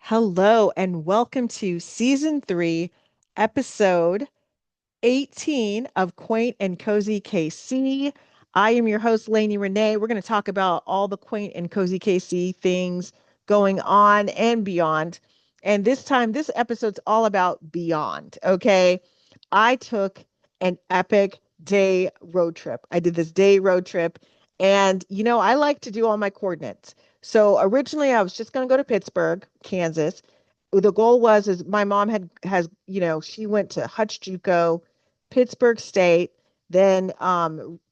Hello, and welcome to season 3, episode 18 of Quaint and Cozy KC. I am your host, Lainey Renee. We're going to talk about all the Quaint and Cozy KC things going on and beyond. And this time, this episode's all about beyond. Okay. I took an epic day road trip. I did this day road trip, and I like to do all my coordinates. So originally, I was just going to go to Pittsburg, Kansas. The goal was is my mom she went to Hutch JUCO, Pittsburg State. Then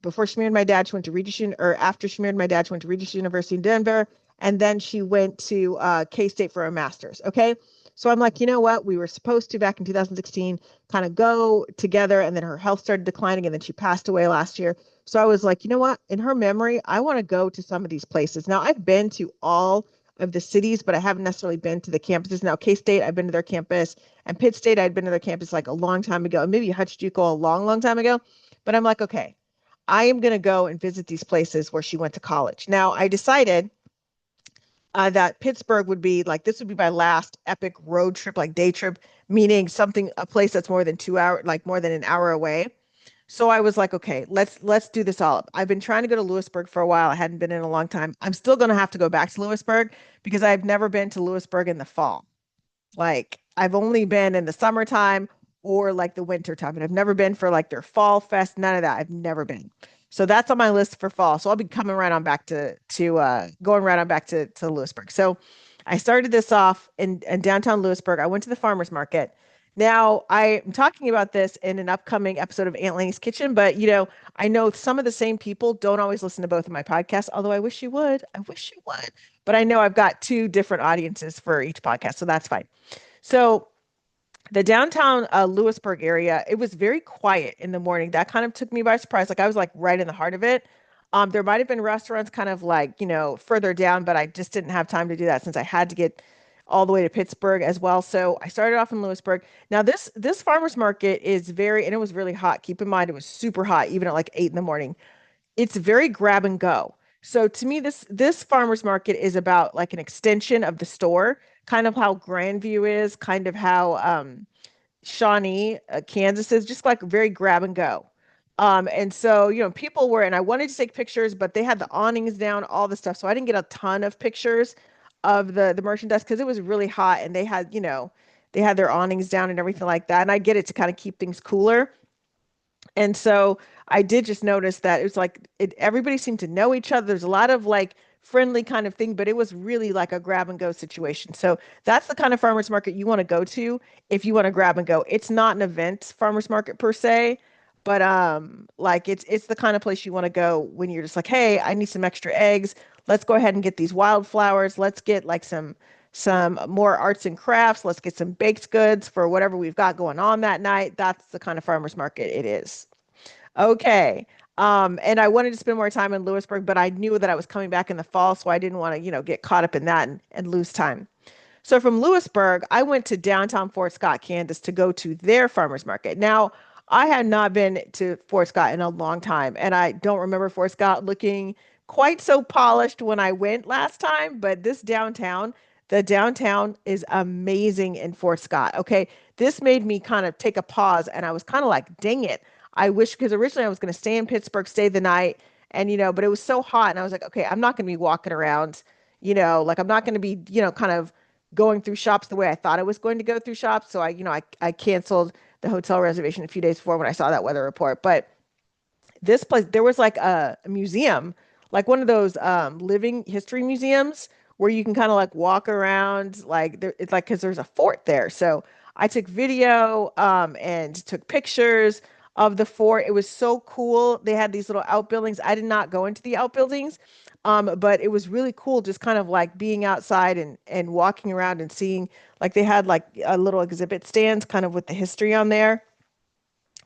before she married my dad, she went to or after she married my dad, she went to Regis University in Denver, and then she went to K-State for a master's. Okay. So I'm like, you know what? We were supposed to back in 2016 kind of go together, and then her health started declining, and then she passed away last year. So I was like, you know what? In her memory, I want to go to some of these places. Now, I've been to all of the cities, but I haven't necessarily been to the campuses. Now, K-State, I've been to their campus, and Pitt State, I'd been to their campus like a long time ago, and maybe Hutch JUCO a long, long time ago. But I'm like, okay, I am going to go and visit these places where she went to college. Now, I decided that Pittsburgh would be like this would be my last epic road trip, like day trip, meaning a place that's more than 2 hours, like more than an hour away. So I was like, okay, let's do this all up. I've been trying to go to Lewisburg for a while. I hadn't been in a long time. I'm still gonna have to go back to Lewisburg because I've never been to Lewisburg in the fall. Like I've only been in the summertime or like the winter time, and I've never been for like their fall fest. None of that. I've never been. So that's on my list for fall. So I'll be coming right on back to going right on back to Lewisburg. So I started this off in downtown Lewisburg. I went to the farmers market. Now I'm talking about this in an upcoming episode of Aunt Lanie's Kitchen, but I know some of the same people don't always listen to both of my podcasts, although I wish you would. I wish you would. But I know I've got two different audiences for each podcast, so that's fine. So the downtown Lewisburg area, it was very quiet in the morning. That kind of took me by surprise. Like I was like right in the heart of it. There might have been restaurants kind of like, further down, but I just didn't have time to do that since I had to get all the way to Pittsburgh as well. So I started off in Lewisburg. Now this farmers market is and it was really hot. Keep in mind it was super hot, even at like 8 in the morning. It's very grab and go. So to me, this farmers market is about like an extension of the store, kind of how Grandview is, kind of how Shawnee, Kansas is, just like very grab and go. And so, people were, and I wanted to take pictures, but they had the awnings down, all the stuff. So I didn't get a ton of pictures of the merchandise because it was really hot and they had their awnings down and everything like that. And I get it to kind of keep things cooler. And so I did just notice that it was like everybody seemed to know each other. There's a lot of like friendly kind of thing, but it was really like a grab and go situation. So that's the kind of farmers market you want to go to if you want to grab and go. It's not an event farmers market per se, but like it's the kind of place you want to go when you're just like, hey, I need some extra eggs. Let's go ahead and get these wildflowers. Let's get like some more arts and crafts. Let's get some baked goods for whatever we've got going on that night. That's the kind of farmers market it is. Okay. And I wanted to spend more time in Lewisburg, but I knew that I was coming back in the fall, so I didn't want to, get caught up in that and lose time. So from Lewisburg, I went to downtown Fort Scott, Kansas to go to their farmers market. Now, I had not been to Fort Scott in a long time, and I don't remember Fort Scott looking quite so polished when I went last time, but the downtown is amazing in Fort Scott. Okay. This made me kind of take a pause, and I was kind of like, dang it. I wish, because originally I was going to stay in Pittsburgh, stay the night, and but it was so hot, and I was like, okay, I'm not going to be walking around, like I'm not going to be, kind of going through shops the way I thought I was going to go through shops. So I canceled the hotel reservation a few days before when I saw that weather report. But this place, there was like a museum, like one of those living history museums where you can kind of like walk around, like it's like because there's a fort there. So I took video and took pictures of the fort. It was so cool. They had these little outbuildings. I did not go into the outbuildings, but it was really cool just kind of like being outside and walking around and seeing like they had like a little exhibit stands kind of with the history on there.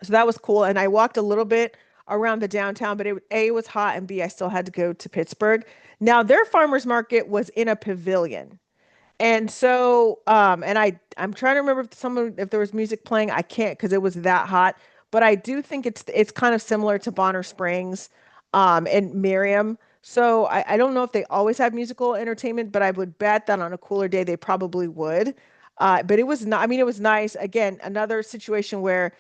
So that was cool. And I walked a little bit around the downtown, but it was hot, and B, I still had to go to Pittsburgh. Now their farmers market was in a pavilion. And so, I'm trying to remember if there was music playing. I can't because it was that hot. But I do think it's kind of similar to Bonner Springs, and Miriam. So I don't know if they always have musical entertainment, but I would bet that on a cooler day they probably would. But it was not, I mean, it was nice. Again, another situation where,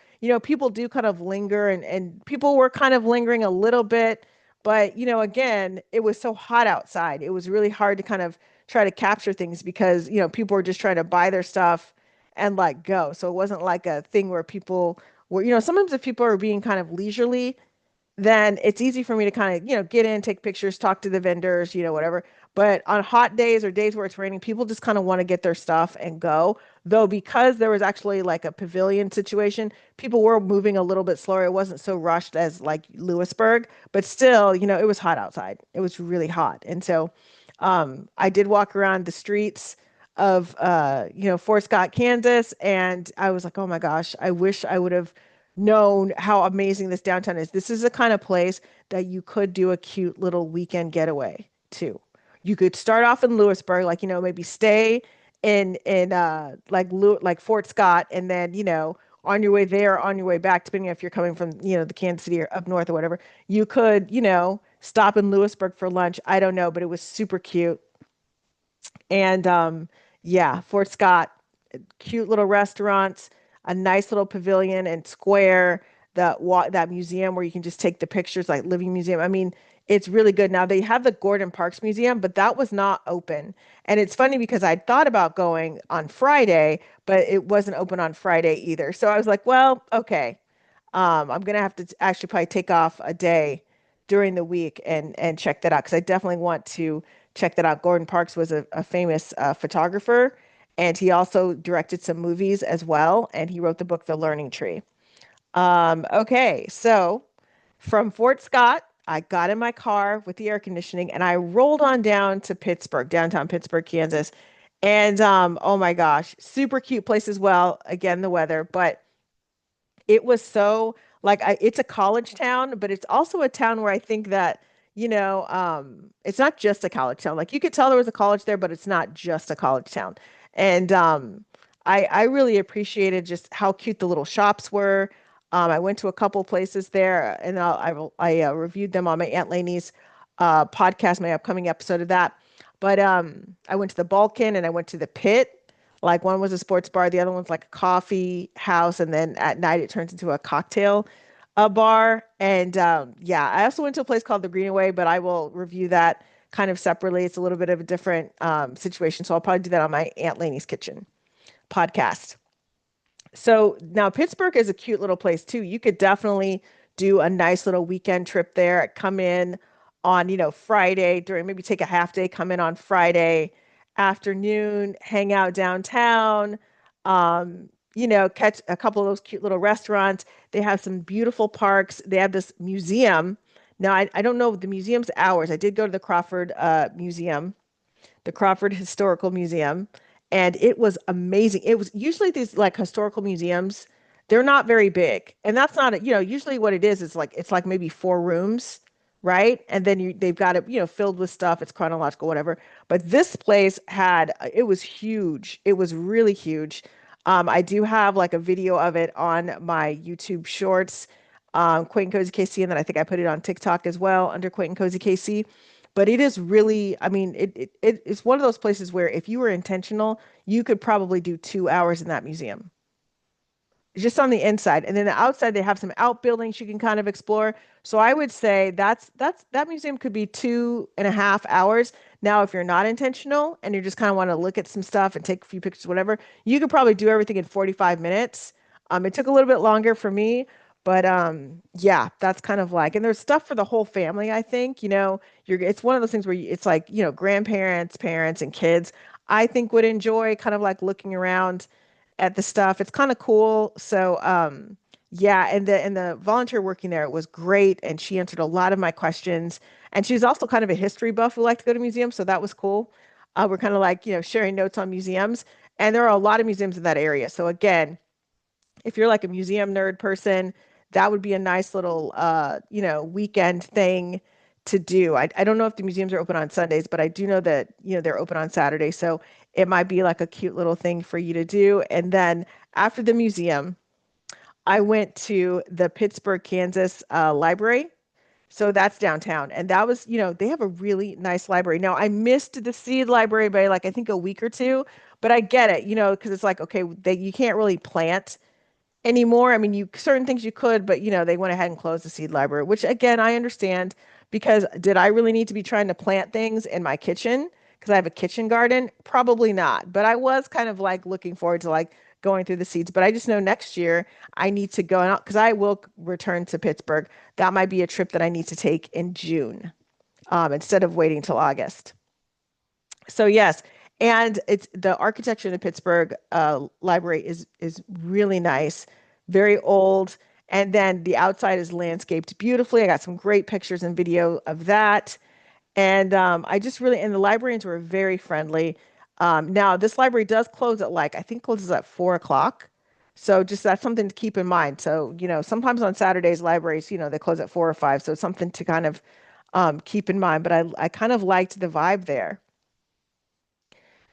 people do kind of linger and people were kind of lingering a little bit. But, again, it was so hot outside. It was really hard to kind of try to capture things because, people were just trying to buy their stuff and like go. So it wasn't like a thing where people were, sometimes if people are being kind of leisurely, then it's easy for me to kind of, get in, take pictures, talk to the vendors, whatever. But on hot days or days where it's raining, people just kind of want to get their stuff and go. Though, because there was actually like a pavilion situation, people were moving a little bit slower. It wasn't so rushed as like Lewisburg, but still, it was hot outside. It was really hot. And so I did walk around the streets of Fort Scott, Kansas, and I was like, oh my gosh, I wish I would have known how amazing this downtown is. This is the kind of place that you could do a cute little weekend getaway to. You could start off in Lewisburg, like, maybe stay in like Fort Scott, and then, on your way there, on your way back, depending if you're coming from, the Kansas City or up north or whatever, you could, stop in Lewisburg for lunch. I don't know, but it was super cute. And yeah, Fort Scott, cute little restaurants, a nice little pavilion and square, that museum where you can just take the pictures, like Living Museum. I mean, it's really good. Now they have the Gordon Parks Museum, but that was not open. And it's funny because I thought about going on Friday, but it wasn't open on Friday either. So I was like, well, okay. I'm gonna have to actually probably take off a day during the week and check that out because I definitely want to check that out. Gordon Parks was a famous photographer, and he also directed some movies as well, and he wrote the book The Learning Tree. Okay, so from Fort Scott, I got in my car with the air conditioning and I rolled on down to Pittsburg, downtown Pittsburg, Kansas. And oh my gosh, super cute place as well. Again, the weather, but it was so like it's a college town, but it's also a town where I think that, it's not just a college town. Like you could tell there was a college there, but it's not just a college town. And I really appreciated just how cute the little shops were. I went to a couple places there, and I reviewed them on my Aunt Lainey's podcast, my upcoming episode of that. But I went to the Balkan and I went to the Pit. Like one was a sports bar, the other one's like a coffee house, and then at night it turns into a cocktail bar. And yeah, I also went to a place called the Greenaway, but I will review that kind of separately. It's a little bit of a different situation, so I'll probably do that on my Aunt Lainey's Kitchen podcast. So now Pittsburgh is a cute little place too. You could definitely do a nice little weekend trip there. Come in on, Friday during maybe take a half day, come in on Friday afternoon, hang out downtown, catch a couple of those cute little restaurants. They have some beautiful parks. They have this museum. Now, I don't know the museum's hours. I did go to the Crawford Museum, the Crawford Historical Museum, and it was amazing. It was usually these like historical museums, they're not very big. And that's not, usually what it is like it's like maybe 4 rooms, right? And then they've got it, filled with stuff, it's chronological, whatever. But this place had it was huge. It was really huge. I do have like a video of it on my YouTube shorts, Quaint and Cozy KC, and then I think I put it on TikTok as well under Quaint and Cozy KC. But it is really, I mean, it's one of those places where if you were intentional, you could probably do 2 hours in that museum, just on the inside. And then the outside, they have some outbuildings you can kind of explore. So I would say that museum could be 2.5 hours. Now, if you're not intentional and you just kind of want to look at some stuff and take a few pictures, whatever, you could probably do everything in 45 minutes. It took a little bit longer for me, but yeah, that's kind of like, and there's stuff for the whole family, I think, it's one of those things where it's like, grandparents, parents, and kids, I think would enjoy kind of like looking around at the stuff. It's kind of cool. So yeah, and the volunteer working there was great, and she answered a lot of my questions. And she's also kind of a history buff who liked to go to museums, so that was cool. We're kind of like, sharing notes on museums, and there are a lot of museums in that area. So again, if you're like a museum nerd person, that would be a nice little weekend thing to do. I don't know if the museums are open on Sundays, but I do know that, they're open on Saturday. So it might be like a cute little thing for you to do. And then after the museum, I went to the Pittsburg, Kansas library. So that's downtown. And that was, they have a really nice library. Now, I missed the seed library by like, I think a week or two, but I get it, because it's like, okay, you can't really plant anymore. I mean, you certain things you could, but they went ahead and closed the seed library, which again, I understand because did I really need to be trying to plant things in my kitchen? Because I have a kitchen garden? Probably not. But I was kind of like looking forward to like going through the seeds. But I just know next year I need to go out because I will return to Pittsburgh. That might be a trip that I need to take in June, instead of waiting till August. So yes, and it's the architecture in the Pittsburgh library is really nice, very old, and then the outside is landscaped beautifully. I got some great pictures and video of that, and I just really and the librarians were very friendly. Now this library does close at like I think closes at 4 o'clock, so just that's something to keep in mind. So sometimes on Saturdays libraries they close at 4 or 5, so it's something to kind of keep in mind. But I kind of liked the vibe there.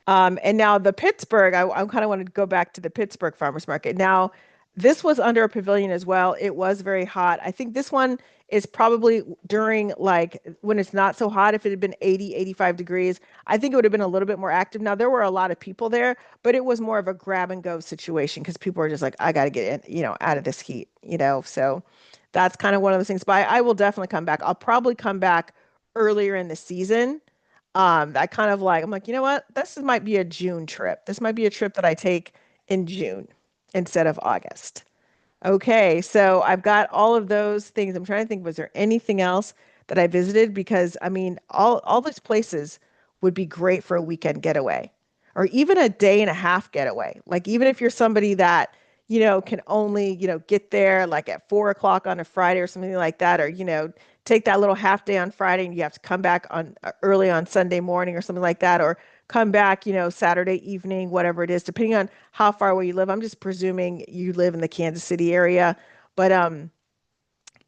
And now the Pittsburgh, I kind of want to go back to the Pittsburgh Farmers Market. Now, this was under a pavilion as well. It was very hot. I think this one is probably during like when it's not so hot. If it had been 80, 85 degrees, I think it would have been a little bit more active. Now, there were a lot of people there, but it was more of a grab and go situation because people were just like, I got to get in, out of this heat. So that's kind of one of those things. But I will definitely come back. I'll probably come back earlier in the season. I kind of like, I'm like, you know what? Might be a June trip. This might be a trip that I take in June instead of August. Okay, so I've got all of those things. I'm trying to think, was there anything else that I visited? Because I mean, all those places would be great for a weekend getaway or even a day and a half getaway. Like even if you're somebody that, can only, get there like at 4 o'clock on a Friday or something like that, or, take that little half day on Friday and you have to come back on early on Sunday morning or something like that, or come back, Saturday evening, whatever it is, depending on how far away you live. I'm just presuming you live in the Kansas City area, but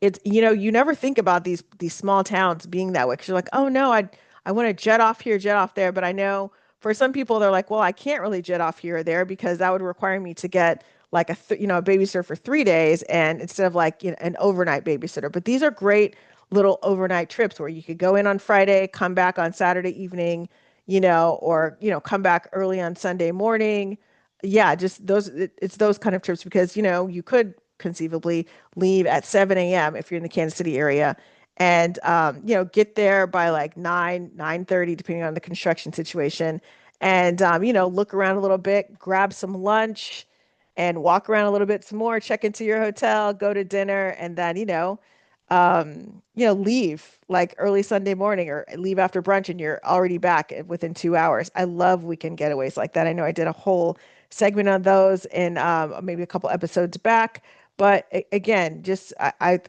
it's you never think about these small towns being that way because you're like, oh no, I want to jet off here, jet off there, but I know for some people they're like, well, I can't really jet off here or there because that would require me to get like a babysitter for 3 days and instead of like an overnight babysitter. But these are great little overnight trips where you could go in on Friday, come back on Saturday evening, or come back early on Sunday morning. Yeah, just it's those kind of trips because you could conceivably leave at 7 a.m. if you're in the Kansas City area and get there by like 9:30 depending on the construction situation and look around a little bit, grab some lunch and walk around a little bit some more, check into your hotel, go to dinner and then leave like early Sunday morning or leave after brunch and you're already back within 2 hours. I love weekend getaways like that. I know I did a whole segment on those in maybe a couple episodes back. But again, just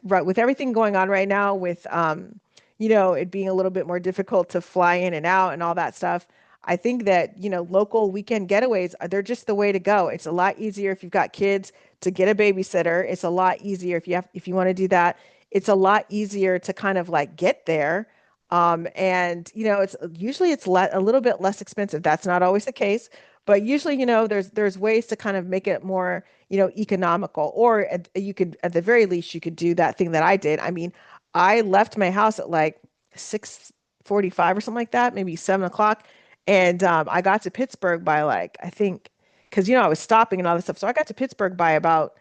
right with everything going on right now with it being a little bit more difficult to fly in and out and all that stuff. I think that, local weekend getaways, they're just the way to go. It's a lot easier if you've got kids to get a babysitter. It's a lot easier if you want to do that. It's a lot easier to kind of like get there. And it's usually a little bit less expensive. That's not always the case, but usually, there's ways to kind of make it more, economical. Or you could, at the very least, you could do that thing that I did. I mean, I left my house at like 6:45 or something like that, maybe 7 o'clock, and I got to Pittsburgh by like I think, because I was stopping and all this stuff, so I got to Pittsburgh by about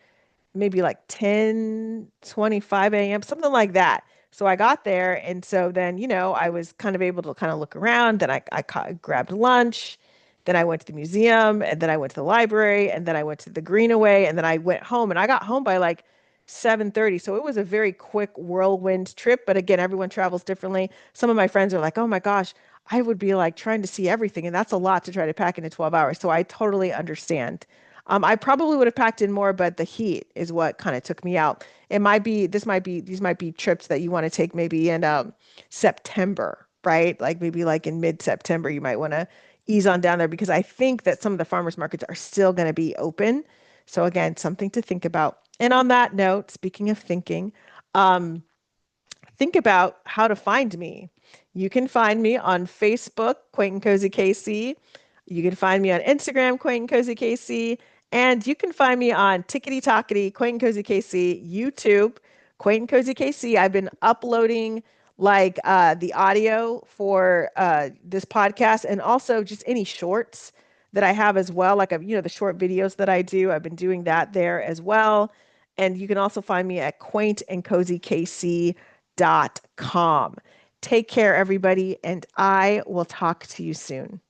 maybe like 10:25 a.m., something like that. So I got there. And so then, I was kind of able to kind of look around. Then grabbed lunch. Then I went to the museum and then I went to the library and then I went to the Greenaway and then I went home and I got home by like 7:30. So it was a very quick whirlwind trip. But again, everyone travels differently. Some of my friends are like, oh my gosh, I would be like trying to see everything. And that's a lot to try to pack into 12 hours. So I totally understand. I probably would have packed in more, but the heat is what kind of took me out. These might be trips that you want to take maybe in September, right? Like maybe like in mid-September, you might want to ease on down there because I think that some of the farmers markets are still going to be open. So again, something to think about. And on that note, speaking of thinking, um, think about how to find me. You can find me on Facebook, Quaint and Cozy KC. You can find me on Instagram, Quaint and Cozy KC. And you can find me on Tickety Tockety, Quaint and Cozy KC, YouTube, Quaint and Cozy KC. I've been uploading like the audio for this podcast and also just any shorts that I have as well, like the short videos that I do. I've been doing that there as well. And you can also find me at quaintandcozykc.com. Take care, everybody, and I will talk to you soon.